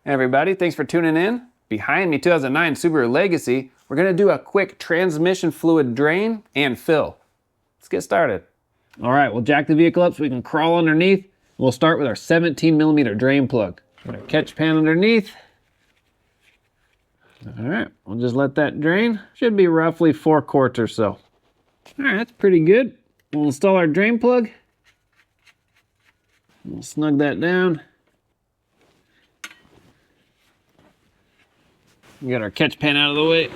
Hey everybody, thanks for tuning in. Behind me, 2009 Subaru Legacy. We're gonna do a quick transmission fluid drain and fill. Let's get started. All right, we'll jack the vehicle up so we can crawl underneath. We'll start with our 17mm drain plug. Put our catch pan underneath. All right, we'll just let that drain. Should be roughly 4 quarts or so. All right, that's pretty good. We'll install our drain plug. We'll snug that down. We got our catch pan out of the way.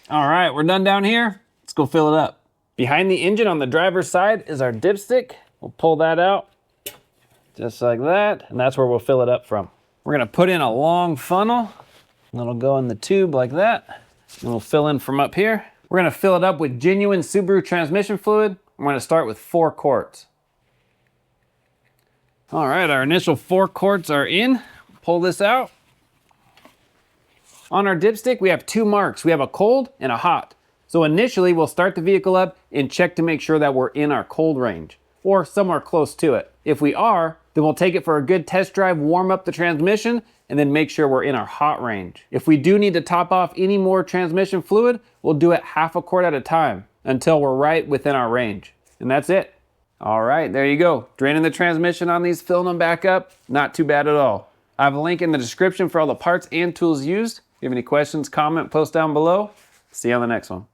All right, we're done down here. Let's go fill it up. Behind the engine on the driver's side is our dipstick. We'll pull that out just like that, and that's where we'll fill it up from. We're gonna put in a long funnel, and it'll go in the tube like that, and we'll fill in from up here. We're gonna fill it up with genuine Subaru transmission fluid. I'm gonna start with 4 quarts. All right, our initial 4 quarts are in. Pull this out. On our dipstick, we have 2 marks. We have a cold and a hot. So initially, we'll start the vehicle up and check to make sure that we're in our cold range or somewhere close to it. If we are, then we'll take it for a good test drive, warm up the transmission, and then make sure we're in our hot range. If we do need to top off any more transmission fluid, we'll do it half a quart at a time until we're right within our range. And that's it. All right, there you go. Draining the transmission on these, filling them back up. Not too bad at all. I have a link in the description for all the parts and tools used. If you have any questions, comment, post down below. See you on the next one.